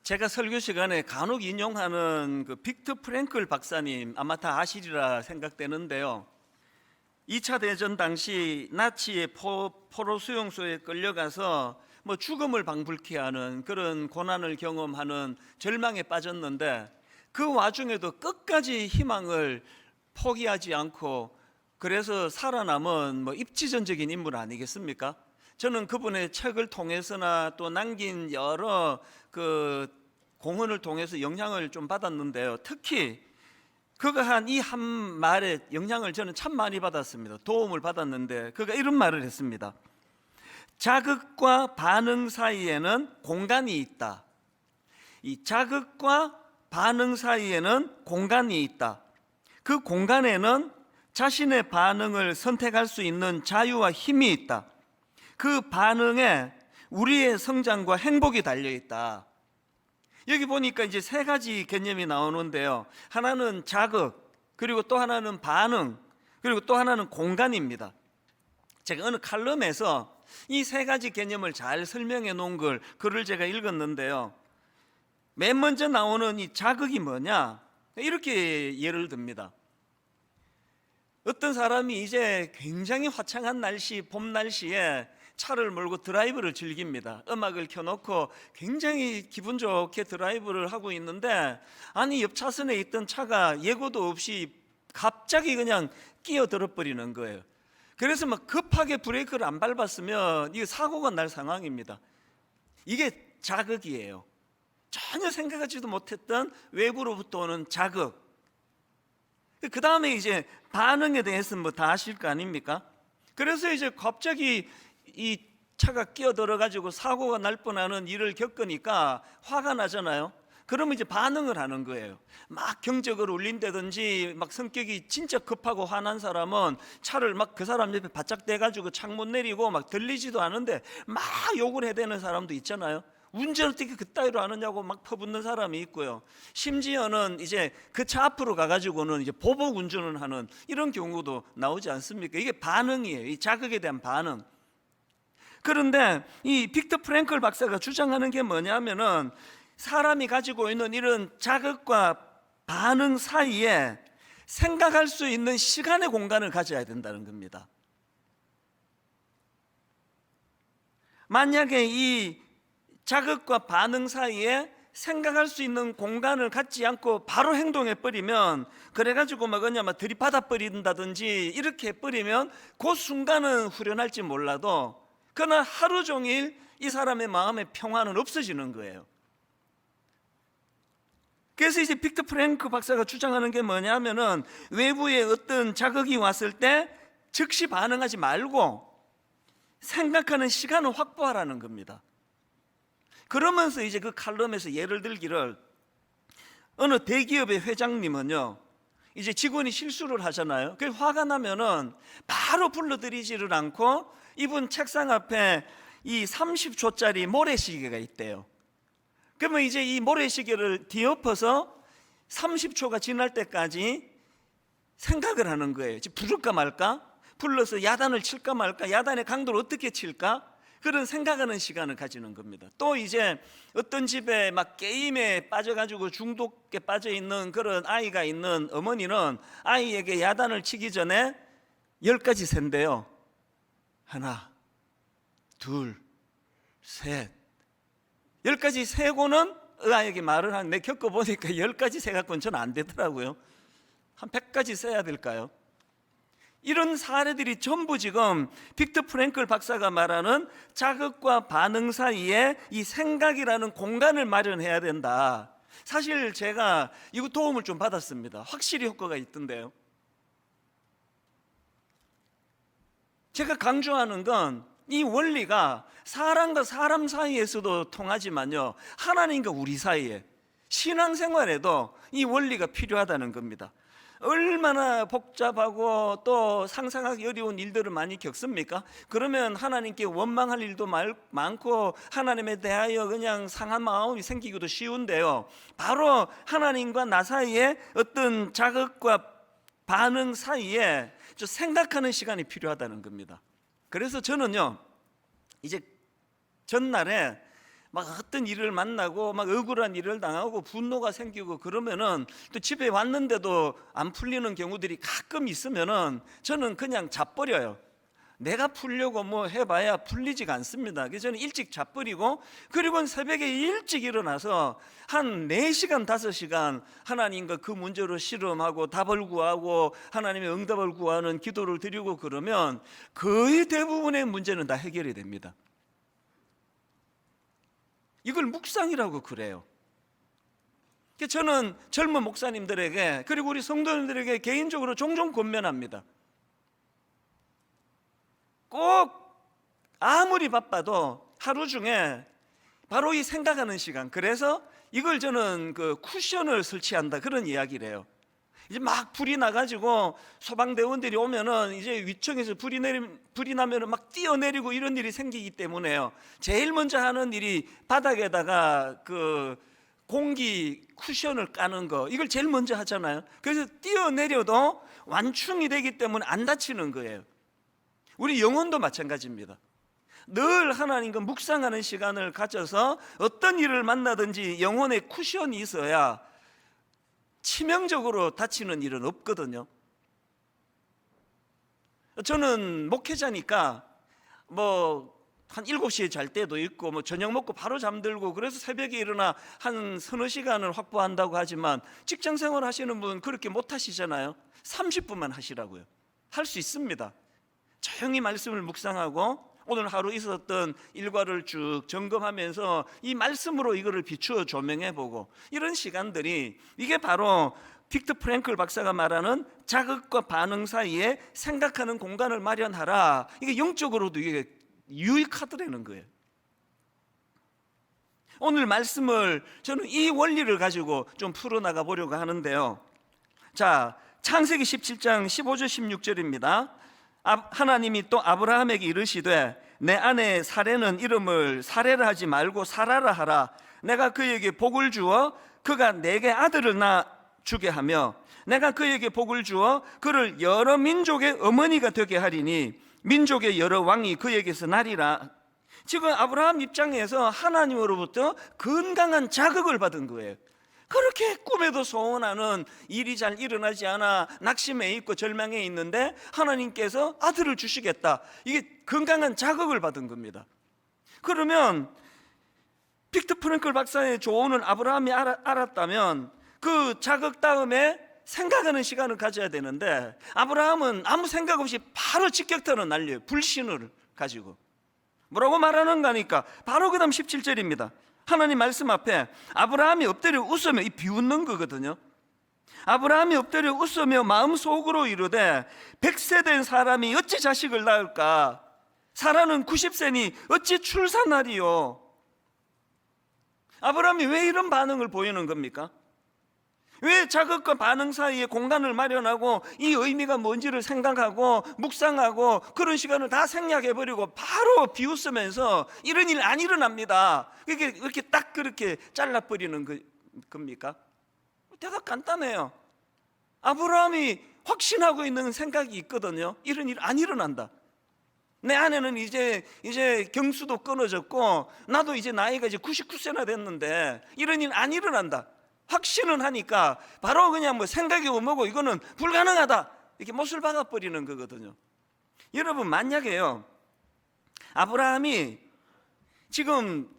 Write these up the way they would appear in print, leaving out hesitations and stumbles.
제가 설교 시간에 간혹 인용하는 그 빅터 프랭클 박사님 아마 다 아시리라 생각되는데요. 2차 대전 당시 나치의 포로 수용소에 끌려가서 죽음을 방불케 하는 그런 고난을 경험하는 절망에 빠졌는데, 그 와중에도 끝까지 희망을 포기하지 않고 그래서 살아남은 입지전적인 인물 아니겠습니까? 저는 그분의 책을 통해서나 또 남긴 여러 그 공헌을 통해서 영향을 좀 받았는데요. 특히 그가 한 이 한 말에 영향을 저는 참 많이 받았습니다. 도움을 받았는데, 그가 이런 말을 했습니다. 자극과 반응 사이에는 공간이 있다. 이 자극과 반응 사이에는 공간이 있다. 그 공간에는 자신의 반응을 선택할 수 있는 자유와 힘이 있다. 그 반응에 우리의 성장과 행복이 달려 있다. 여기 보니까 이제 세 가지 개념이 나오는데요. 하나는 자극, 그리고 또 하나는 반응, 그리고 또 하나는 공간입니다. 제가 어느 칼럼에서 이 세 가지 개념을 잘 설명해 놓은 글을 제가 읽었는데요. 맨 먼저 나오는 이 자극이 뭐냐? 이렇게 예를 듭니다. 어떤 사람이 이제 굉장히 화창한 날씨, 봄 날씨에 차를 몰고 드라이브를 즐깁니다. 음악을 켜놓고 굉장히 기분 좋게 드라이브를 하고 있는데, 아니 옆 차선에 있던 차가 예고도 없이 갑자기 그냥 끼어들어 버리는 거예요. 그래서 급하게 브레이크를 안 밟았으면 이게 사고가 날 상황입니다. 이게 자극이에요. 전혀 생각하지도 못했던 외부로부터 오는 자극. 그 다음에 이제 반응에 대해서는 다 아실 거 아닙니까? 그래서 이제 갑자기 이 차가 끼어들어 가지고 사고가 날 뻔하는 일을 겪으니까 화가 나잖아요. 그러면 이제 반응을 하는 거예요. 막 경적을 울린다든지, 성격이 진짜 급하고 화난 사람은 차를 그 사람 옆에 바짝 대가지고 창문 내리고 들리지도 않은데 막 욕을 해대는 사람도 있잖아요. 운전 어떻게 그따위로 하느냐고 퍼붓는 사람이 있고요. 심지어는 이제 그 차 앞으로 가가지고는 이제 보복 운전을 하는 이런 경우도 나오지 않습니까? 이게 반응이에요. 이 자극에 대한 반응. 그런데 이 빅터 프랭클 박사가 주장하는 게 뭐냐면은, 사람이 가지고 있는 이런 자극과 반응 사이에 생각할 수 있는 시간의 공간을 가져야 된다는 겁니다. 만약에 이 자극과 반응 사이에 생각할 수 있는 공간을 갖지 않고 바로 행동해 버리면, 그래가지고 들이받아 버린다든지 이렇게 해버리면 그 순간은 후련할지 몰라도 그러나 하루 종일 이 사람의 마음의 평화는 없어지는 거예요. 그래서 이제 빅터 프랭크 박사가 주장하는 게 뭐냐면은, 외부에 어떤 자극이 왔을 때 즉시 반응하지 말고 생각하는 시간을 확보하라는 겁니다. 그러면서 이제 그 칼럼에서 예를 들기를, 어느 대기업의 회장님은요, 이제 직원이 실수를 하잖아요. 그래서 화가 나면은 바로 불러들이지를 않고 이분 책상 앞에 이 30초짜리 모래시계가 있대요. 그러면 이제 이 모래시계를 뒤엎어서 30초가 지날 때까지 생각을 하는 거예요. 부를까 말까? 불러서 야단을 칠까 말까? 야단의 강도를 어떻게 칠까? 그런 생각하는 시간을 가지는 겁니다. 또 이제 어떤 집에 게임에 빠져가지고 중독에 빠져있는 그런 아이가 있는 어머니는 아이에게 야단을 치기 전에 10가지 센대요. 하나, 둘, 셋. 10가지 세고는 아이에게 말을 하는데, 겪어보니까 10가지 세갖고는 저는 안 되더라고요. 한 100가지 세야 될까요? 이런 사례들이 전부 지금 빅터 프랭클 박사가 말하는 자극과 반응 사이에 이 생각이라는 공간을 마련해야 된다. 사실 제가 이거 도움을 좀 받았습니다. 확실히 효과가 있던데요. 제가 강조하는 건 이 원리가 사람과 사람 사이에서도 통하지만요, 하나님과 우리 사이에, 신앙생활에도 이 원리가 필요하다는 겁니다. 얼마나 복잡하고 또 상상하기 어려운 일들을 많이 겪습니까? 그러면 하나님께 원망할 일도 많고 하나님에 대하여 그냥 상한 마음이 생기기도 쉬운데요, 바로 하나님과 나 사이에 어떤 자극과 반응 사이에 생각하는 시간이 필요하다는 겁니다. 그래서 저는요, 이제 전날에 막 어떤 일을 만나고 막 억울한 일을 당하고 분노가 생기고 그러면은 또 집에 왔는데도 안 풀리는 경우들이 가끔 있으면은 저는 그냥 자버려요. 내가 풀려고 뭐 해봐야 풀리지가 않습니다. 그래서 저는 일찍 자버리고, 그리고 새벽에 일찍 일어나서 한 4시간 5시간 하나님과 그 문제로 씨름하고 답을 구하고 하나님의 응답을 구하는 기도를 드리고 그러면 거의 대부분의 문제는 다 해결이 됩니다. 이걸 묵상이라고 그래요. 저는 젊은 목사님들에게 그리고 우리 성도님들에게 개인적으로 종종 권면합니다. 꼭 아무리 바빠도 하루 중에 바로 이 생각하는 시간, 그래서 이걸 저는 그 쿠션을 설치한다 그런 이야기를 해요. 이제 막 불이 나가지고 소방대원들이 오면은 이제 위층에서 불이 나면은 막 뛰어내리고 이런 일이 생기기 때문에요. 제일 먼저 하는 일이 바닥에다가 그 공기 쿠션을 까는 거, 이걸 제일 먼저 하잖아요. 그래서 뛰어내려도 완충이 되기 때문에 안 다치는 거예요. 우리 영혼도 마찬가지입니다. 늘 하나님과 묵상하는 시간을 가져서 어떤 일을 만나든지 영혼의 쿠션이 있어야 치명적으로 다치는 일은 없거든요. 저는 목회자니까 뭐 한 7시에 잘 때도 있고 뭐 저녁 먹고 바로 잠들고 그래서 새벽에 일어나 한 서너 시간을 확보한다고 하지만 직장 생활 하시는 분 그렇게 못 하시잖아요. 30분만 하시라고요. 할 수 있습니다. 조용히 말씀을 묵상하고 오늘 하루 있었던 일과를 쭉 점검하면서 이 말씀으로 이거를 비추어 조명해보고, 이런 시간들이 이게 바로 빅터 프랭클 박사가 말하는 자극과 반응 사이에 생각하는 공간을 마련하라, 이게 영적으로도 이게 유익하더라는 거예요. 오늘 말씀을 저는 이 원리를 가지고 좀 풀어나가 보려고 하는데요. 자, 창세기 17장 15절 16절입니다 하나님이 또 아브라함에게 이르시되 내 아내 사레는 이름을 사레라 하지 말고 사라라 하라. 내가 그에게 복을 주어 그가 내게 아들을 낳주게 하며 내가 그에게 복을 주어 그를 여러 민족의 어머니가 되게 하리니 민족의 여러 왕이 그에게서 나리라. 지금 아브라함 입장에서 하나님으로부터 건강한 자극을 받은 거예요. 그렇게 꿈에도 소원하는 일이 잘 일어나지 않아 낙심해 있고 절망해 있는데 하나님께서 아들을 주시겠다, 이게 건강한 자극을 받은 겁니다. 그러면 빅터 프랭클 박사의 조언을 아브라함이 알았다면 그 자극 다음에 생각하는 시간을 가져야 되는데 아브라함은 아무 생각 없이 바로 직격탄을 날려요. 불신을 가지고 뭐라고 말하는가 하니까 바로 그 다음 17절입니다 하나님 말씀 앞에 아브라함이 엎드려 웃으며, 이 비웃는 거거든요. 아브라함이 엎드려 웃으며 마음속으로 이르되 100세 된 사람이 어찌 자식을 낳을까? 사라는 90세니 어찌 출산하리요? 아브라함이 왜 이런 반응을 보이는 겁니까? 왜 자극과 반응 사이에 공간을 마련하고 이 의미가 뭔지를 생각하고 묵상하고 그런 시간을 다 생략해버리고 바로 비웃으면서 이런 일 안 일어납니다. 이렇게 딱 그렇게 잘라버리는 겁니까? 대답 간단해요. 아브라함이 확신하고 있는 생각이 있거든요. 이런 일 안 일어난다. 내 아내는 이제 경수도 끊어졌고 나도 이제 나이가 이제 99세나 됐는데 이런 일 안 일어난다. 확신은 하니까 바로 그냥 뭐 생각이 오고 이거는 불가능하다, 이렇게 못을 박아버리는 거거든요. 여러분, 만약에요 아브라함이 지금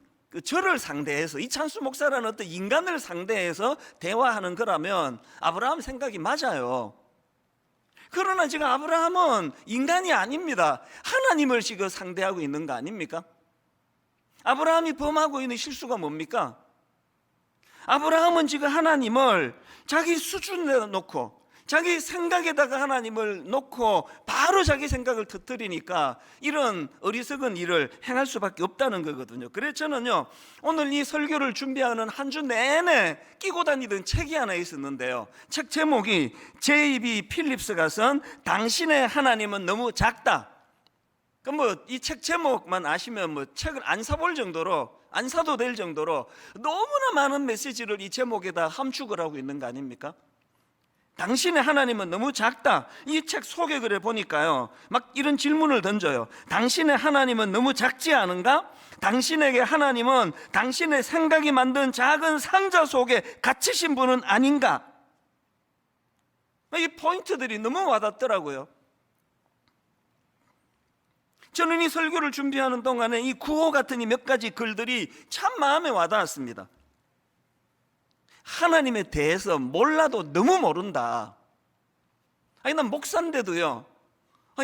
저를 상대해서 이찬수 목사라는 어떤 인간을 상대해서 대화하는 거라면 아브라함 생각이 맞아요. 그러나 지금 아브라함은 인간이 아닙니다. 하나님을 지금 상대하고 있는 거 아닙니까? 아브라함이 범하고 있는 실수가 뭡니까? 아브라함은 지금 하나님을 자기 수준에 놓고 자기 생각에다가 하나님을 놓고 바로 자기 생각을 터뜨리니까 이런 어리석은 일을 행할 수밖에 없다는 거거든요. 그래서 저는요 오늘 이 설교를 준비하는 한 주 내내 끼고 다니던 책이 하나 있었는데요, 책 제목이 J.B. 필립스가 쓴 당신의 하나님은 너무 작다. 그럼 뭐 이 책 제목만 아시면 뭐 책을 안 사볼 정도로, 안 사도 될 정도로 너무나 많은 메시지를 이 제목에다 함축을 하고 있는 거 아닙니까? 당신의 하나님은 너무 작다. 이 책 소개글에 보니까요, 막 이런 질문을 던져요. 당신의 하나님은 너무 작지 않은가? 당신에게 하나님은 당신의 생각이 만든 작은 상자 속에 갇히신 분은 아닌가? 이 포인트들이 너무 와닿더라고요. 저는 이 설교를 준비하는 동안에 이 구호 같은 이 몇 가지 글들이 참 마음에 와닿았습니다. 하나님에 대해서 몰라도 너무 모른다. 아니, 난 목사인데도요,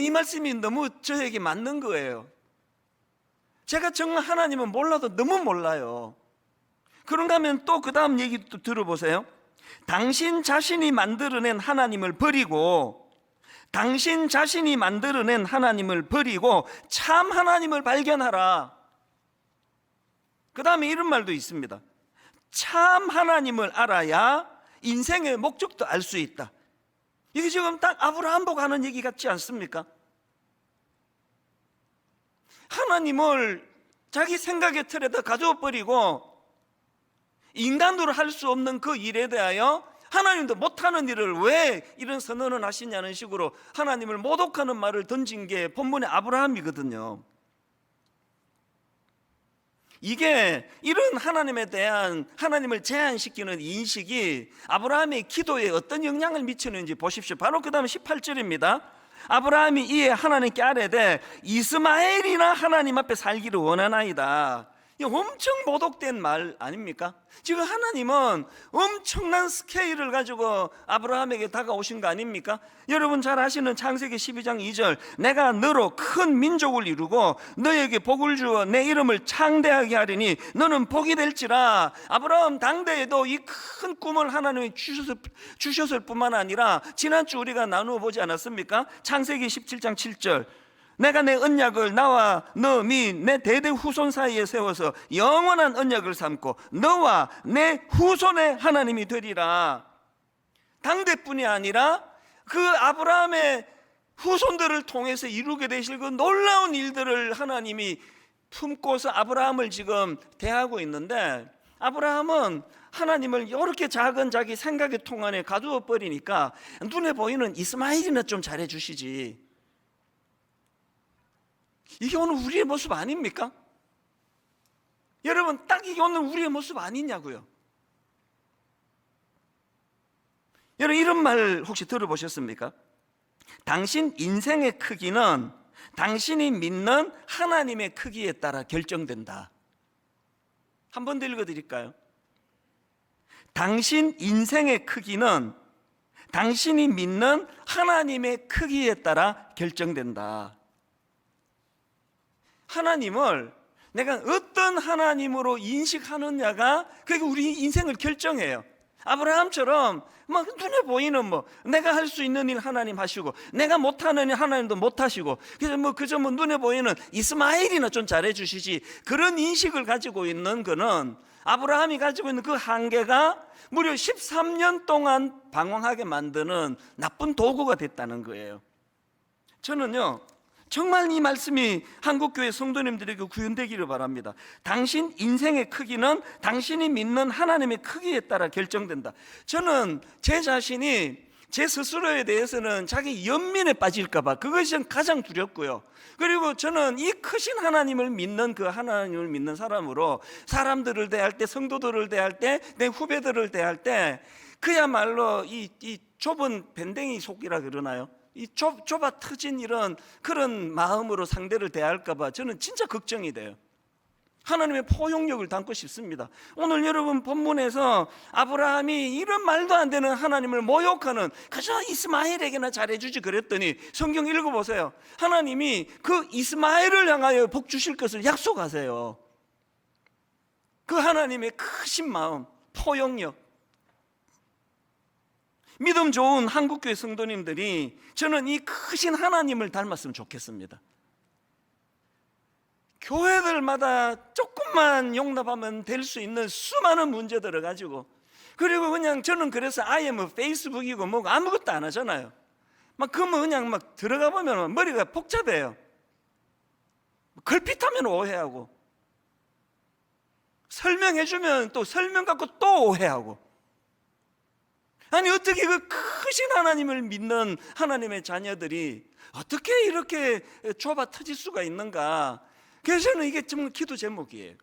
이 말씀이 너무 저에게 맞는 거예요. 제가 정말 하나님은 몰라도 너무 몰라요. 그런가 하면 또 그 다음 얘기 또 들어보세요. 당신 자신이 만들어낸 하나님을 버리고, 당신 자신이 만들어낸 하나님을 버리고 참 하나님을 발견하라. 그 다음에 이런 말도 있습니다. 참 하나님을 알아야 인생의 목적도 알 수 있다. 이게 지금 딱 아브라함 보고 하는 얘기 같지 않습니까? 하나님을 자기 생각의 틀에다 가져버리고 인간으로 할 수 없는 그 일에 대하여 하나님도 못하는 일을 왜 이런 선언을 하시냐는 식으로 하나님을 모독하는 말을 던진 게 본문의 아브라함이거든요. 이게 이런 하나님에 대한, 하나님을 제한시키는 인식이 아브라함의 기도에 어떤 영향을 미치는지 보십시오. 바로 그 다음 18절입니다. 아브라함이 이에 하나님께 아뢰되 이스마엘이나 하나님 앞에 살기를 원하나이다. 엄청 모독된 말 아닙니까? 지금 하나님은 엄청난 스케일을 가지고 아브라함에게 다가오신 거 아닙니까? 여러분 잘 아시는 창세기 12장 2절, 내가 너로 큰 민족을 이루고 너에게 복을 주어 내 이름을 창대하게 하리니 너는 복이 될지라. 아브라함 당대에도 이 큰 꿈을 하나님이 주셨을 뿐만 아니라 지난주 우리가 나누어 보지 않았습니까? 창세기 17장 7절, 내가 내 언약을 나와 너 및 내 대대 후손 사이에 세워서 영원한 언약을 삼고 너와 내 후손의 하나님이 되리라. 당대뿐이 아니라 그 아브라함의 후손들을 통해서 이루게 되실 그 놀라운 일들을 하나님이 품고서 아브라함을 지금 대하고 있는데, 아브라함은 하나님을 이렇게 작은 자기 생각의 통 안에 가두어 버리니까 눈에 보이는 이스마엘이나 좀 잘해 주시지. 이게 오늘 우리의 모습 아닙니까? 여러분, 딱 이게 오늘 우리의 모습 아니냐고요. 여러분, 이런 말 혹시 들어보셨습니까? 당신 인생의 크기는 당신이 믿는 하나님의 크기에 따라 결정된다. 한 번 더 읽어드릴까요? 당신 인생의 크기는 당신이 믿는 하나님의 크기에 따라 결정된다. 하나님을 내가 어떤 하나님으로 인식하느냐가 그게 우리 인생을 결정해요. 아브라함처럼 막 눈에 보이는 내가 할 수 있는 일 하나님 하시고 내가 못하는 일 하나님도 못하시고, 그래서 그저 눈에 보이는 이스마엘이나 좀 잘해 주시지, 그런 인식을 가지고 있는 거는 아브라함이 가지고 있는 그 한계가 무려 13년 동안 방황하게 만드는 나쁜 도구가 됐다는 거예요. 저는요, 정말 이 말씀이 한국교회 성도님들에게 구현되기를 바랍니다. 당신 인생의 크기는 당신이 믿는 하나님의 크기에 따라 결정된다. 저는 제 자신이 제 스스로에 대해서는 자기 연민에 빠질까 봐 그것이 가장 두렵고요. 그리고 저는 이 크신 하나님을 믿는 그 하나님을 믿는 사람으로 사람들을 대할 때, 성도들을 대할 때, 내 후배들을 대할 때 그야말로 이 좁은 밴댕이 속이라 그러나요? 이 좁아 터진 이런 그런 마음으로 상대를 대할까 봐 저는 진짜 걱정이 돼요. 하나님의 포용력을 담고 싶습니다. 오늘 여러분 본문에서 아브라함이 이런 말도 안 되는 하나님을 모욕하는, 그저 이스마엘에게나 잘해주지 그랬더니 성경 읽어보세요. 하나님이 그 이스마엘을 향하여 복 주실 것을 약속하세요. 그 하나님의 크신 마음, 포용력. 믿음 좋은 한국교회 성도님들이 저는 이 크신 하나님을 닮았으면 좋겠습니다. 교회들마다 조금만 용납하면 될 수 있는 수많은 문제들을 가지고, 그리고 그냥 저는 그래서 아예 페이스북이고 뭐고 아무것도 안 하잖아요. 그러면 그냥 들어가 보면 머리가 복잡해요. 걸핏하면 오해하고, 설명해주면 또 설명 갖고 또 오해하고. 아니 어떻게 그 크신 하나님을 믿는 하나님의 자녀들이 어떻게 이렇게 좁아 터질 수가 있는가? 그래서 저는 이게 정말 기도 제목이에요.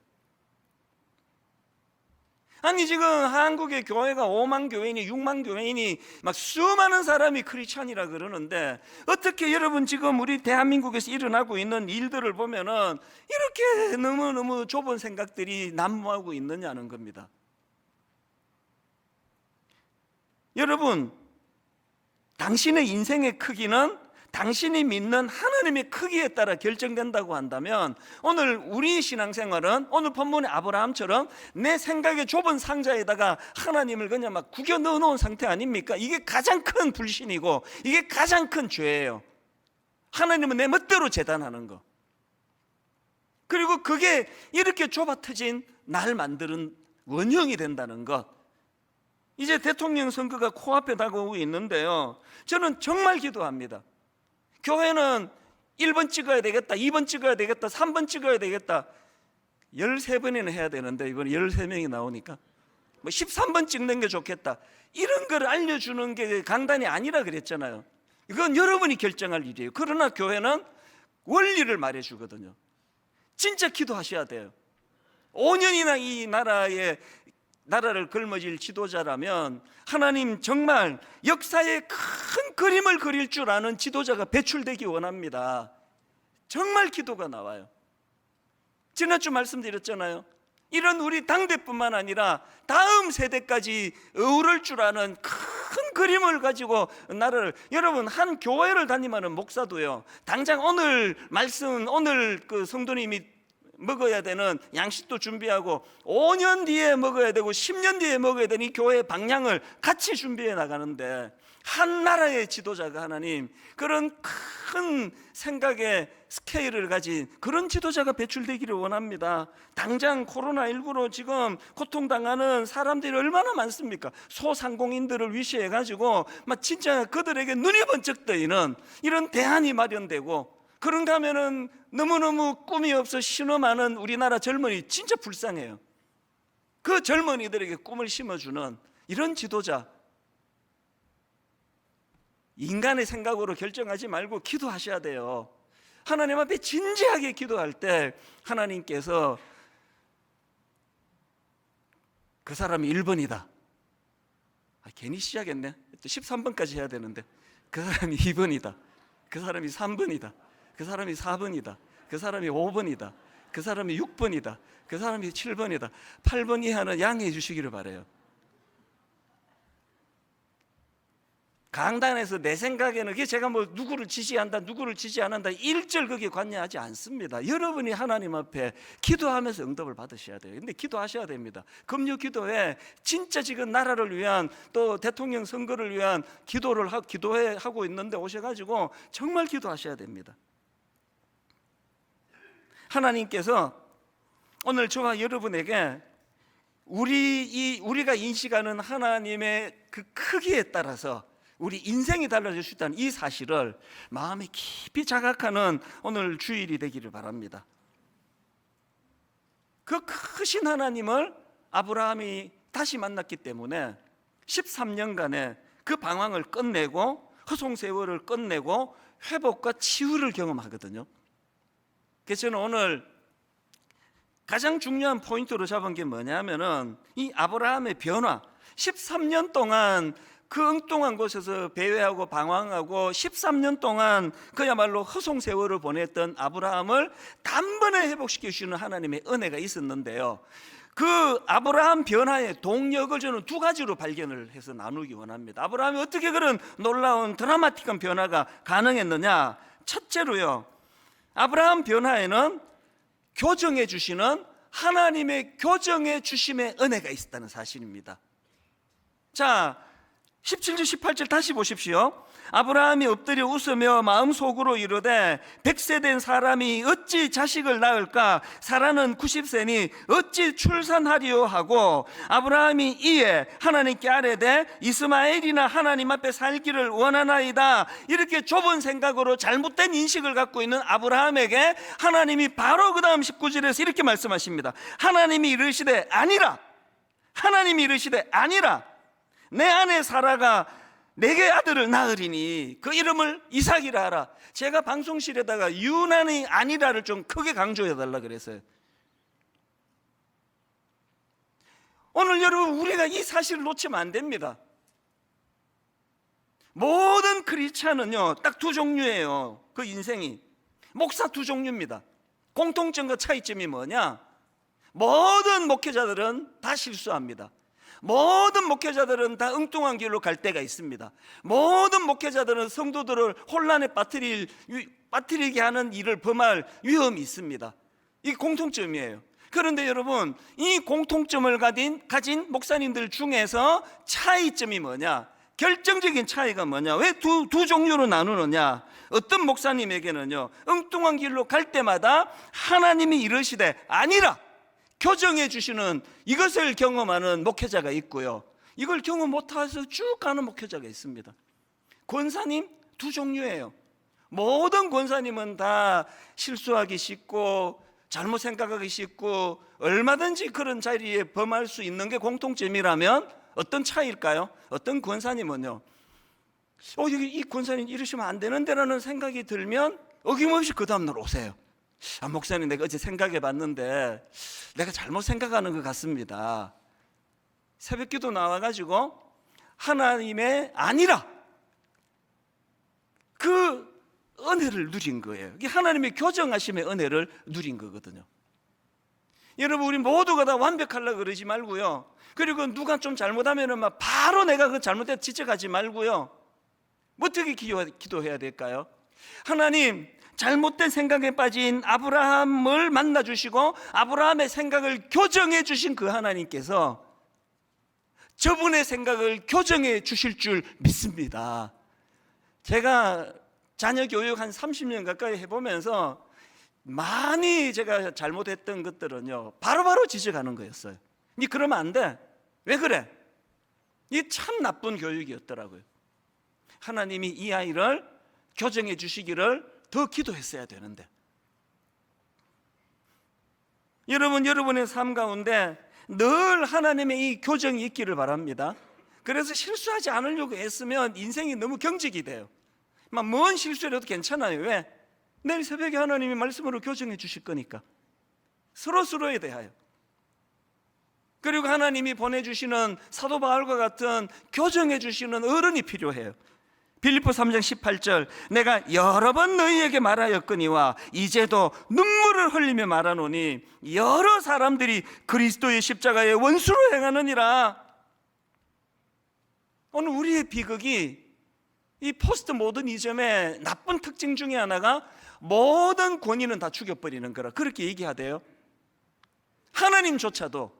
아니 지금 한국의 교회가 5만 교회인이 6만 교회인이 막 수많은 사람이 크리스찬이라 그러는데 어떻게 여러분 지금 우리 대한민국에서 일어나고 있는 일들을 보면은 이렇게 너무너무 좁은 생각들이 난무하고 있느냐는 겁니다. 여러분, 당신의 인생의 크기는 당신이 믿는 하나님의 크기에 따라 결정된다고 한다면 오늘 우리 신앙생활은 오늘 본문의 아브라함처럼 내 생각의 좁은 상자에다가 하나님을 그냥 막 구겨 넣어놓은 상태 아닙니까? 이게 가장 큰 불신이고 이게 가장 큰 죄예요. 하나님은 내 멋대로 재단하는 거. 그리고 그게 이렇게 좁아 터진 날 만드는 원형이 된다는 것. 이제 대통령 선거가 코앞에 다가오고 있는데요, 저는 정말 기도합니다. 교회는 1번 찍어야 되겠다, 2번 찍어야 되겠다, 3번 찍어야 되겠다. 13번이나 해야 되는데 이번에 13명이 나오니까 13번 찍는 게 좋겠다, 이런 걸 알려주는 게 강단이 아니라 그랬잖아요. 이건 여러분이 결정할 일이에요. 그러나 교회는 원리를 말해주거든요. 진짜 기도하셔야 돼요. 5년이나 이 나라를 걸머질 지도자라면 하나님 정말 역사의 큰 그림을 그릴 줄 아는 지도자가 배출되기 원합니다. 정말 기도가 나와요. 지난주 말씀드렸잖아요. 이런 우리 당대뿐만 아니라 다음 세대까지 어우를 줄 아는 큰 그림을 가지고 나라를, 여러분 한 교회를 다니는 목사도요, 당장 오늘 말씀, 오늘 그 성도님이 먹어야 되는 양식도 준비하고 5년 뒤에 먹어야 되고 10년 뒤에 먹어야 되는 이 교회의 방향을 같이 준비해 나가는데, 한 나라의 지도자가 하나님 그런 큰 생각의 스케일을 가진 그런 지도자가 배출되기를 원합니다. 당장 코로나19로 지금 고통당하는 사람들이 얼마나 많습니까? 소상공인들을 위시해 가지고 막 진짜 그들에게 눈이 번쩍 뜨이는 이런 대안이 마련되고, 그런가 하면은 너무너무 꿈이 없어 신음하는 우리나라 젊은이 진짜 불쌍해요. 그 젊은이들에게 꿈을 심어주는 이런 지도자, 인간의 생각으로 결정하지 말고 기도하셔야 돼요. 하나님 앞에 진지하게 기도할 때 하나님께서 그 사람이 1번이다, 괜히 시작했네, 13번까지 해야 되는데, 그 사람이 2번이다, 그 사람이 3번이다, 그 사람이 4번이다, 그 사람이 5번이다, 그 사람이 6번이다, 그 사람이 7번이다, 8번 이하는 양해해 주시기를 바라요. 강단에서 내 생각에는 그게 제가 뭐 누구를 지지한다, 누구를 지지 안 한다, 일절 거기에 관여하지 않습니다. 여러분이 하나님 앞에 기도하면서 응답을 받으셔야 돼요. 근데 기도하셔야 됩니다. 금요 기도회 진짜 지금 나라를 위한, 또 대통령 선거를 위한 기도를 하고 있는데 오셔가지고 정말 기도하셔야 됩니다. 하나님께서 오늘 저와 여러분에게 우리가 인식하는 하나님의 그 크기에 따라서 우리 인생이 달라질 수 있다는 이 사실을 마음에 깊이 자각하는 오늘 주일이 되기를 바랍니다. 그 크신 하나님을 아브라함이 다시 만났기 때문에 13년간의 그 방황을 끝내고 허송세월을 끝내고 회복과 치유를 경험하거든요. 그래서 저는 오늘 가장 중요한 포인트로 잡은 게 뭐냐면은 이 아브라함의 변화, 13년 동안 그 엉뚱한 곳에서 배회하고 방황하고 13년 동안 그야말로 허송세월을 보냈던 아브라함을 단번에 회복시켜 주시는 하나님의 은혜가 있었는데요, 그 아브라함 변화의 동력을 저는 두 가지로 발견을 해서 나누기 원합니다. 아브라함이 어떻게 그런 놀라운 드라마틱한 변화가 가능했느냐? 첫째로요, 아브라함 변화에는 교정해 주시는 하나님의 교정해 주심의 은혜가 있었다는 사실입니다. 자, 17절 18절 다시 보십시오. 아브라함이 엎드려 웃으며 마음속으로 이르되 100세 된 사람이 어찌 자식을 낳을까? 사라는 90세니 어찌 출산하리요 하고, 아브라함이 이에 하나님께 아뢰되 이스마엘이나 하나님 앞에 살기를 원하나이다. 이렇게 좁은 생각으로 잘못된 인식을 갖고 있는 아브라함에게 하나님이 바로 그 다음 19절에서 이렇게 말씀하십니다. 하나님이 이르시되 아니라, 하나님이 이르시되 아니라, 내 아내 사라가 내게 아들을 낳으리니 그 이름을 이삭이라 하라. 제가 방송실에다가 유난히 아니라를 좀 크게 강조해달라 그랬어요. 오늘 여러분, 우리가 이 사실을 놓치면 안 됩니다. 모든 크리스찬은요 딱 두 종류예요. 그 인생이 목사 두 종류입니다. 공통점과 차이점이 뭐냐? 모든 목회자들은 다 실수합니다. 모든 목회자들은 다 엉뚱한 길로 갈 때가 있습니다. 모든 목회자들은 성도들을 혼란에 빠뜨리게 하는 일을 범할 위험이 있습니다. 이게 공통점이에요. 그런데 여러분, 이 공통점을 가진 목사님들 중에서 차이점이 뭐냐? 결정적인 차이가 뭐냐? 왜 두 종류로 나누느냐? 어떤 목사님에게는요 엉뚱한 길로 갈 때마다 하나님이 이르시되 아니라 교정해 주시는 이것을 경험하는 목회자가 있고요, 이걸 경험 못해서 쭉 가는 목회자가 있습니다. 권사님 두 종류예요. 모든 권사님은 다 실수하기 쉽고 잘못 생각하기 쉽고 얼마든지 그런 자리에 범할 수 있는 게 공통점이라면 어떤 차이일까요? 어떤 권사님은요 이 권사님 이러시면 안 되는데라는 생각이 들면 어김없이 그 다음날 오세요. 목사님, 내가 어제 생각해 봤는데 내가 잘못 생각하는 것 같습니다. 새벽기도 나와가지고 하나님의 아니라 그 은혜를 누린 거예요. 이게 하나님의 교정하심의 은혜를 누린 거거든요. 여러분, 우리 모두가 다 완벽하려고 그러지 말고요, 그리고 누가 좀 잘못하면 막 바로 내가 그 잘못했다 지적하지 말고요, 어떻게 기도해야 될까요? 하나님, 잘못된 생각에 빠진 아브라함을 만나주시고 아브라함의 생각을 교정해 주신 그 하나님께서 저분의 생각을 교정해 주실 줄 믿습니다. 제가 자녀 교육 한 30년 가까이 해보면서 많이 제가 잘못했던 것들은요 바로바로 지적하는 거였어요. 니 그러면 안 돼. 왜 그래? 이 참 나쁜 교육이었더라고요. 하나님이 이 아이를 교정해 주시기를 더 기도했어야 되는데. 여러분의 삶 가운데 늘 하나님의 이 교정이 있기를 바랍니다. 그래서 실수하지 않으려고 애쓰면 인생이 너무 경직이 돼요. 막 뭔 실수라도 괜찮아요. 왜? 내일 새벽에 하나님이 말씀으로 교정해 주실 거니까. 서로에 대하여. 그리고 하나님이 보내주시는 사도 바울과 같은 교정해 주시는 어른이 필요해요. 빌립보 3장 18절, 내가 여러 번 너희에게 말하였거니와 이제도 눈물을 흘리며 말하노니 여러 사람들이 그리스도의 십자가의 원수로 행하느니라. 오늘 우리의 비극이 이 포스트 모더니즘의 나쁜 특징 중에 하나가 모든 권위는 다 죽여버리는 거라 그렇게 얘기하대요. 하나님조차도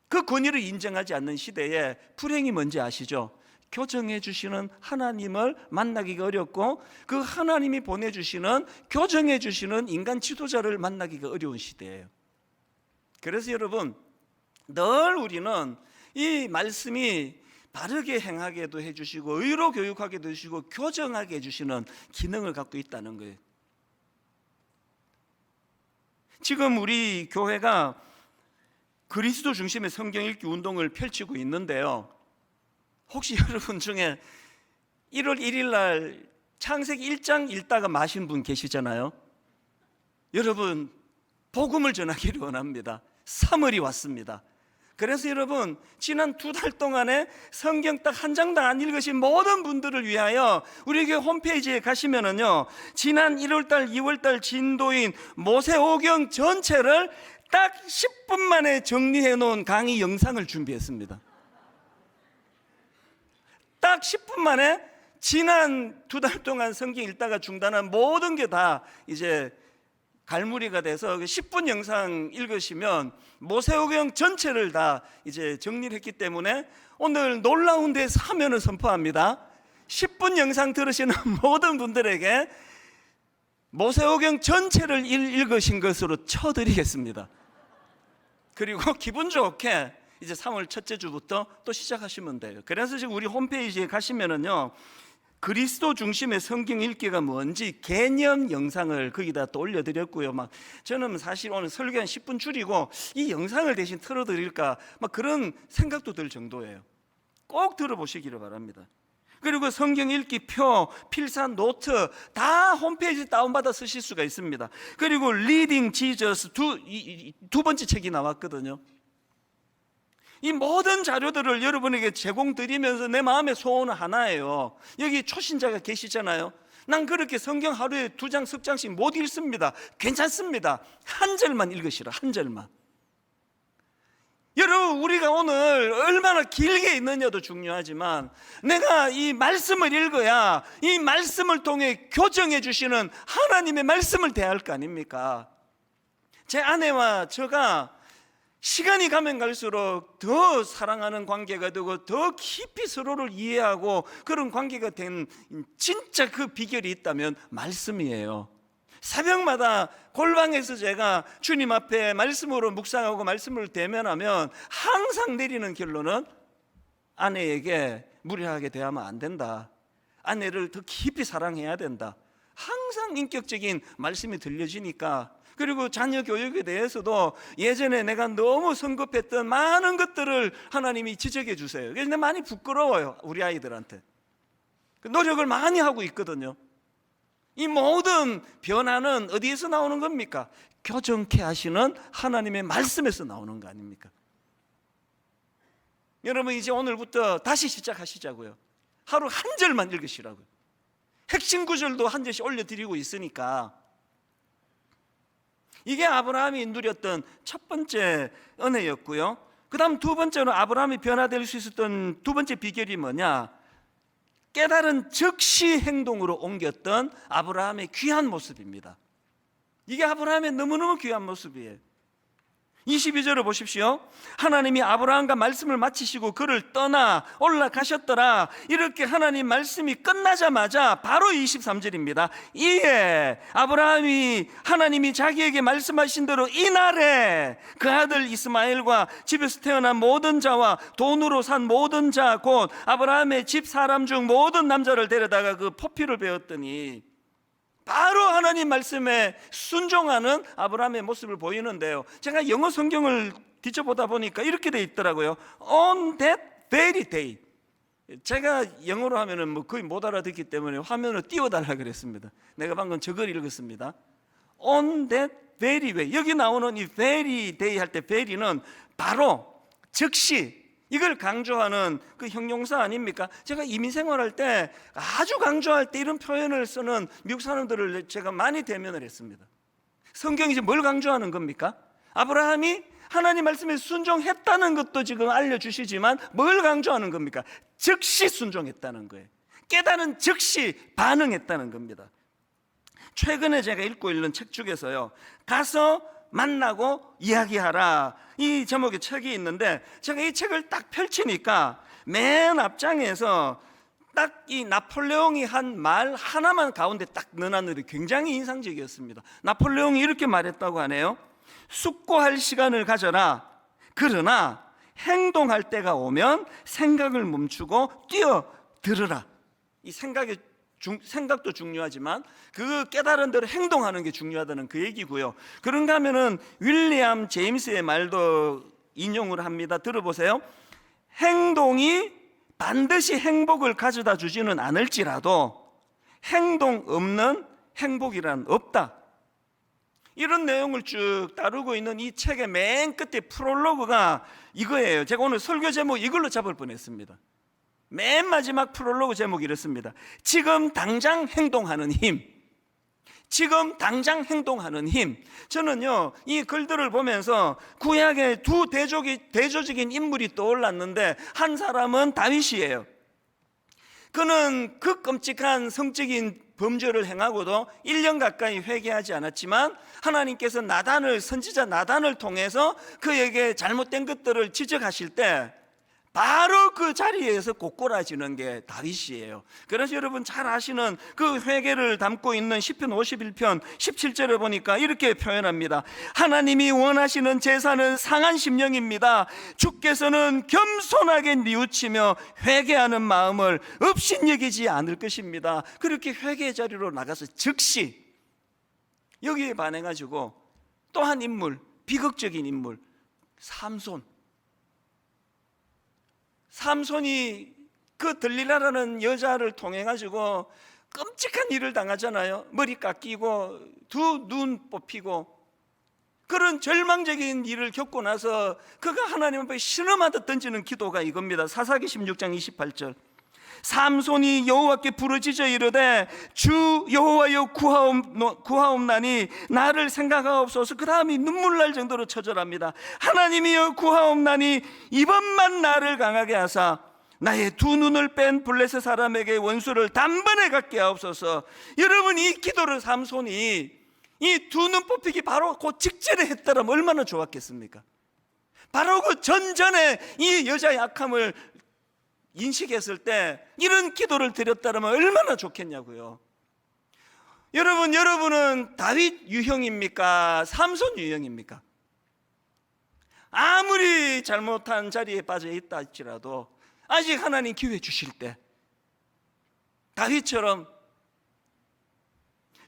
그 권위를 인정하지 않는 시대에 불행이 뭔지 아시죠? 교정해 주시는 하나님을 만나기가 어렵고 그 하나님이 보내주시는 교정해 주시는 인간 지도자를 만나기가 어려운 시대예요. 그래서 여러분, 늘 우리는 이 말씀이 바르게 행하게도 해주시고 의로 교육하게도 해주시고 교정하게 해주시는 기능을 갖고 있다는 거예요. 지금 우리 교회가 그리스도 중심의 성경 읽기 운동을 펼치고 있는데요, 혹시 여러분 중에 1월 1일 날 창세기 1장 읽다가 마신 분 계시잖아요. 여러분, 복음을 전하기를 원합니다. 3월이 왔습니다. 그래서 여러분, 지난 2달 동안에 성경 딱 한 장도 안 읽으신 모든 분들을 위하여 우리 교회 홈페이지에 가시면은요, 지난 1월달, 2월달 진도인 모세오경 전체를 딱 10분 만에 정리해 놓은 강의 영상을 준비했습니다. 딱 10분 만에 지난 2달 동안 성경 읽다가 중단한 모든 게 다 이제 갈무리가 돼서 10분 영상 읽으시면 모세오경 전체를 다 이제 정리를 했기 때문에 오늘 놀라운 데 사면을 선포합니다. 10분 영상 들으시는 모든 분들에게 모세오경 전체를 읽으신 것으로 쳐드리겠습니다. 그리고 기분 좋게 이제 3월 첫째 주부터 또 시작하시면 돼요. 그래서 지금 우리 홈페이지에 가시면은요, 그리스도 중심의 성경 읽기가 뭔지 개념 영상을 거기다 또 올려드렸고요. 막 저는 사실 오늘 설교 한 10분 줄이고 이 영상을 대신 틀어드릴까 막 그런 생각도 들 정도예요. 꼭 들어보시기를 바랍니다. 그리고 성경 읽기 표, 필사 노트 다 홈페이지 다운받아 쓰실 수가 있습니다. 그리고 리딩 지저스 두 번째 책이 나왔거든요. 이 모든 자료들을 여러분에게 제공드리면서 내 마음의 소원은 하나예요. 여기 초신자가 계시잖아요. 난 그렇게 성경 하루에 2장, 3장씩 못 읽습니다. 괜찮습니다. 한 절만 읽으시라, 한 절만. 여러분, 우리가 오늘 얼마나 길게 있느냐도 중요하지만 내가 이 말씀을 읽어야 이 말씀을 통해 교정해 주시는 하나님의 말씀을 대할 거 아닙니까? 제 아내와 저가 시간이 가면 갈수록 더 사랑하는 관계가 되고 더 깊이 서로를 이해하고 그런 관계가 된 진짜 그 비결이 있다면 말씀이에요. 새벽마다 골방에서 제가 주님 앞에 말씀으로 묵상하고 말씀을 대면하면 항상 내리는 결론은 아내에게 무례하게 대하면 안 된다. 아내를 더 깊이 사랑해야 된다. 항상 인격적인 말씀이 들려지니까. 그리고 자녀 교육에 대해서도 예전에 내가 너무 성급했던 많은 것들을 하나님이 지적해 주세요. 그래서 많이 부끄러워요, 우리 아이들한테. 노력을 많이 하고 있거든요. 이 모든 변화는 어디에서 나오는 겁니까? 교정케 하시는 하나님의 말씀에서 나오는 거 아닙니까? 여러분, 이제 오늘부터 다시 시작하시자고요. 하루 한 절만 읽으시라고요. 핵심 구절도 한 절씩 올려드리고 있으니까. 이게 아브라함이 누렸던 첫 번째 은혜였고요. 그 다음 두 번째로 아브라함이 변화될 수 있었던 두 번째 비결이 뭐냐? 깨달은 즉시 행동으로 옮겼던 아브라함의 귀한 모습입니다. 이게 아브라함의 너무너무 귀한 모습이에요. 22절을 보십시오. 하나님이 아브라함과 말씀을 마치시고 그를 떠나 올라가셨더라. 이렇게 하나님 말씀이 끝나자마자 바로 23절입니다. 이에 아브라함이 하나님이 자기에게 말씀하신 대로 이날에 그 아들 이스마엘과 집에서 태어난 모든 자와 돈으로 산 모든 자 곧 아브라함의 집 사람 중 모든 남자를 데려다가 그 포피를 베었더니 바로 하나님 말씀에 순종하는 아브라함의 모습을 보이는데요. 제가 영어 성경을 뒤져보다 보니까 이렇게 돼 있더라고요. On that very day. 제가 영어로 하면은 뭐 거의 못 알아듣기 때문에 화면을 띄워달라 그랬습니다. 내가 방금 저걸 읽었습니다. On that very way. 여기 나오는 이 very day 할 때 very는 바로 즉시, 이걸 강조하는 그 형용사 아닙니까? 제가 이민 생활할 때 아주 강조할 때 이런 표현을 쓰는 미국 사람들을 제가 많이 대면을 했습니다. 성경이 이제 뭘 강조하는 겁니까? 아브라함이 하나님 말씀에 순종했다는 것도 지금 알려주시지만 뭘 강조하는 겁니까? 즉시 순종했다는 거예요. 깨달은 즉시 반응했다는 겁니다. 최근에 제가 읽고 있는 책 중에서요, 가서 만나고 이야기하라, 이 제목의 책이 있는데 제가 이 책을 딱 펼치니까 맨 앞장에서 딱 이 나폴레옹이 한 말 하나만 가운데 딱 넣어놨는데 굉장히 인상적이었습니다. 나폴레옹이 이렇게 말했다고 하네요. 숙고할 시간을 가져라. 그러나 행동할 때가 오면 생각을 멈추고 뛰어들어라. 이 생각도 중요하지만 그 깨달은 대로 행동하는 게 중요하다는 그 얘기고요. 그런가 하면은 윌리엄 제임스의 말도 인용을 합니다. 들어보세요. 행동이 반드시 행복을 가져다 주지는 않을지라도 행동 없는 행복이란 없다. 이런 내용을 쭉 따르고 있는 이 책의 맨 끝에 프롤로그가 이거예요. 제가 오늘 설교 제목 이걸로 잡을 뻔했습니다. 맨 마지막 프롤로그 제목이 이렇습니다. 지금 당장 행동하는 힘. 지금 당장 행동하는 힘. 저는요, 이 글들을 보면서 구약의 두 대조적인 인물이 떠올랐는데 한 사람은 다윗이에요. 그는 그 끔찍한 성적인 범죄를 행하고도 1년 가까이 회개하지 않았지만 하나님께서 선지자 나단을 통해서 그에게 잘못된 것들을 지적하실 때 바로 그 자리에서 곧골아지는 게 다윗이에요. 그래서 여러분 잘 아시는 그 회개를 담고 있는 시편 51편 17절에 보니까 이렇게 표현합니다. 하나님이 원하시는 제사는 상한 심령입니다. 주께서는 겸손하게 뉘우치며 회개하는 마음을 업신여기지 않을 것입니다. 그렇게 회개의 자리로 나가서 즉시 여기에 반해가지고 또 한 인물, 비극적인 인물, 삼손 삼손이 그 들릴라라는 여자를 통해 가지고 끔찍한 일을 당하잖아요. 머리 깎이고 두 눈 뽑히고 그런 절망적인 일을 겪고 나서 그가 하나님 앞에 신음하듯 던지는 기도가 이겁니다. 사사기 16장 28절. 삼손이 여호와께 부르짖어 이르되 주 여호와여 구하옵나니 나를 생각하옵소서. 그 다음이 눈물 날 정도로 처절합니다. 하나님이여 구하옵나니 이번만 나를 강하게 하사 나의 두 눈을 뺀 블레셋 사람에게 원수를 단번에 갖게 하옵소서. 여러분, 이 기도를 삼손이 이 두 눈 뽑히기 바로 그 직전에 했더라면 얼마나 좋았겠습니까? 바로 그 전전에 이 여자의 악함을 인식했을 때 이런 기도를 드렸다면 얼마나 좋겠냐고요. 여러분은 다윗 유형입니까? 삼손 유형입니까? 아무리 잘못한 자리에 빠져 있다 할지라도 아직 하나님 기회 주실 때 다윗처럼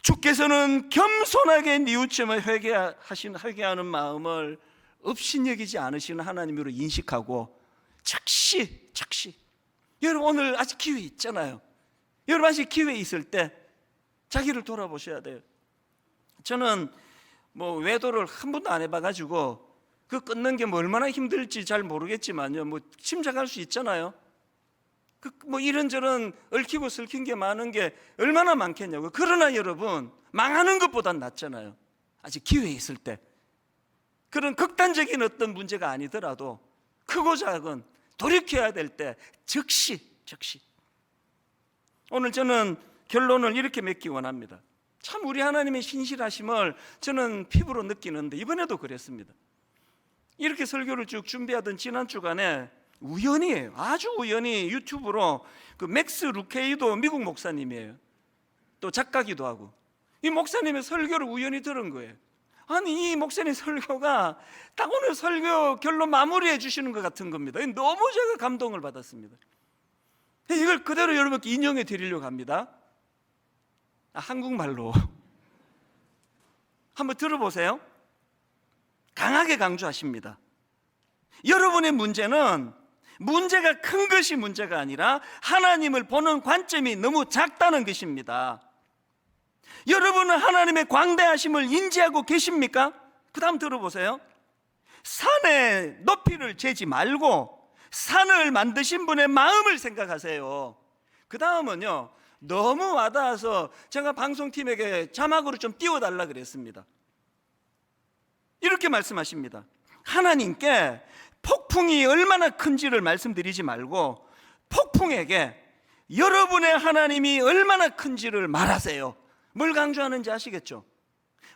주께서는 겸손하게 뉘우침을 회개하는 마음을 업신여기지 않으시는 하나님으로 인식하고 즉시 여러분, 오늘 아직 기회 있잖아요. 여러분, 아직 기회 있을 때 자기를 돌아보셔야 돼요. 저는 외도를 한 번도 안 해봐가지고 그 끊는 게 얼마나 힘들지 잘 모르겠지만요, 짐작할 수 있잖아요. 이런저런 얽히고 설킨 게 많은 게 얼마나 많겠냐고요. 그러나 여러분, 망하는 것보단 낫잖아요. 아직 기회 있을 때. 그런 극단적인 어떤 문제가 아니더라도 크고 작은 돌이켜야 될 때 즉시. 오늘 저는 결론을 이렇게 맺기 원합니다. 참 우리 하나님의 신실하심을 저는 피부로 느끼는데 이번에도 그랬습니다. 이렇게 설교를 쭉 준비하던 지난 주간에 우연히, 아주 우연히 유튜브로 그 맥스 루케이도 미국 목사님이에요. 또 작가기도 하고, 이 목사님의 설교를 우연히 들은 거예요. 아니, 이 목사님 설교가 딱 오늘 설교 결론 마무리해 주시는 것 같은 겁니다. 너무 제가 감동을 받았습니다. 이걸 그대로 여러분께 인용해 드리려고 합니다. 한국말로 한번 들어보세요. 강하게 강조하십니다. 여러분의 문제는 문제가 큰 것이 문제가 아니라 하나님을 보는 관점이 너무 작다는 것입니다. 여러분은 하나님의 광대하심을 인지하고 계십니까? 그 다음 들어보세요. 산의 높이를 재지 말고 산을 만드신 분의 마음을 생각하세요. 그 다음은요, 너무 와닿아서 제가 방송팀에게 자막으로 좀 띄워달라 그랬습니다. 이렇게 말씀하십니다. 하나님께 폭풍이 얼마나 큰지를 말씀드리지 말고 폭풍에게 여러분의 하나님이 얼마나 큰지를 말하세요. 뭘 강조하는지 아시겠죠?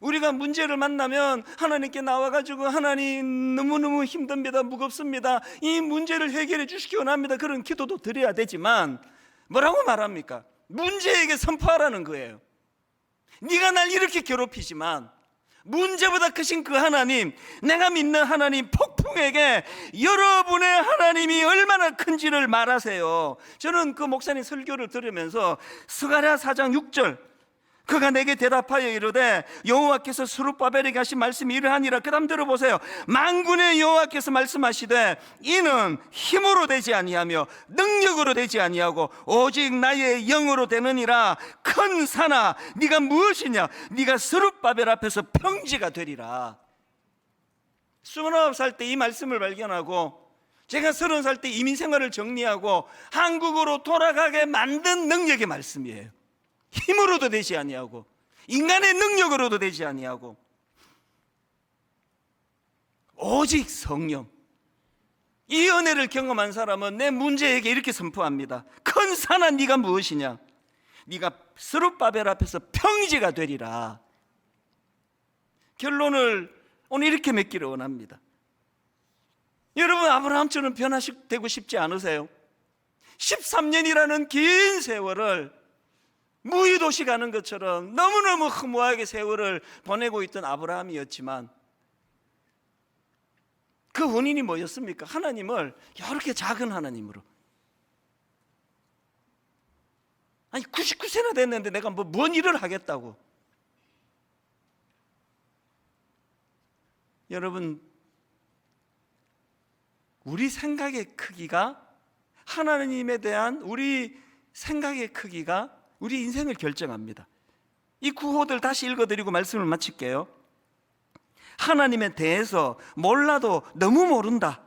우리가 문제를 만나면 하나님께 나와가지고 하나님 너무너무 힘듭니다, 무겁습니다, 이 문제를 해결해 주시기 원합니다, 그런 기도도 드려야 되지만 뭐라고 말합니까? 문제에게 선포하라는 거예요. 네가 날 이렇게 괴롭히지만 문제보다 크신 그 하나님, 내가 믿는 하나님 폭풍에게 여러분의 하나님이 얼마나 큰지를 말하세요. 저는 그 목사님 설교를 들으면서 스가랴 4장 6절, 그가 내게 대답하여 이르되 여호와께서 스룹바벨에게 하신 말씀이 이러하니라. 그 다음 들어보세요. 만군의 여호와께서 말씀하시되 이는 힘으로 되지 아니하며 능력으로 되지 아니하고 오직 나의 영으로 되느니라. 큰 산아, 네가 무엇이냐? 네가 스룹바벨 앞에서 평지가 되리라. 29살 때 이 말씀을 발견하고 제가 30살 때 이민생활을 정리하고 한국으로 돌아가게 만든 능력의 말씀이에요. 힘으로도 되지 아니하고 인간의 능력으로도 되지 아니하고 오직 성령. 이 은혜를 경험한 사람은 내 문제에게 이렇게 선포합니다. 큰 산아, 네가 무엇이냐? 네가 스룹바벨 앞에서 평지가 되리라. 결론을 오늘 이렇게 맺기를 원합니다. 여러분, 아브라함처럼 변화되고 싶지 않으세요? 13년이라는 긴 세월을 무의도시 가는 것처럼 너무너무 허무하게 세월을 보내고 있던 아브라함이었지만 그 원인이 뭐였습니까? 하나님을 이렇게 작은 하나님으로, 아니 99세나 됐는데 내가 뭔 일을 하겠다고. 여러분, 우리 생각의 크기가 하나님에 대한 우리 생각의 크기가 우리 인생을 결정합니다. 이 구호들 다시 읽어드리고 말씀을 마칠게요. 하나님에 대해서 몰라도 너무 모른다.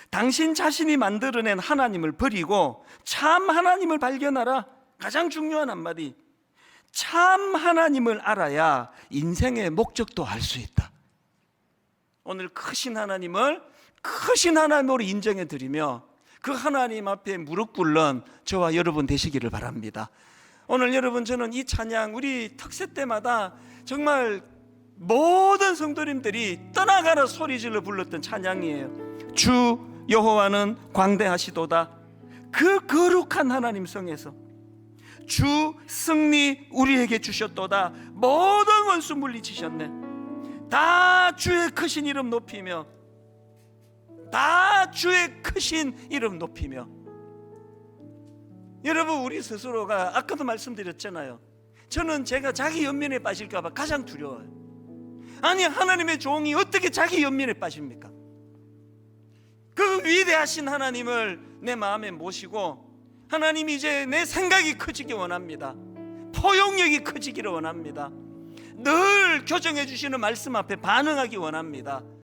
당신 자신이 만들어낸 하나님을 버리고 참 하나님을 발견하라. 가장 중요한 한마디. 참 하나님을 알아야 인생의 목적도 알 수 있다. 오늘 크신 하나님을 크신 하나님으로 인정해 드리며 그 하나님 앞에 무릎 꿇는 저와 여러분 되시기를 바랍니다. 오늘 여러분, 저는 이 찬양 우리 특세 때마다 정말 모든 성도님들이 떠나가라 소리질러 불렀던 찬양이에요. 주 여호와는 광대하시도다. 그 거룩한 하나님 성에서 주 승리 우리에게 주셨도다. 모든 원수 물리치셨네. 다 주의 크신 이름 높이며, 다 주의 크신 이름 높이며. 여러분, 우리 스스로가 아까도 말씀드렸잖아요. 저는 제가 자기 연민에 빠질까 봐 가장 두려워요. 아니, 하나님의 종이 어떻게 자기 연민에 빠집니까? 그 위대하신 하나님을 내 마음에 모시고, 하나님 이제 내 생각이 커지기 원합니다. 포용력이 커지기를 원합니다. 늘 교정해 주시는 말씀 앞에 반응하기 원합니다.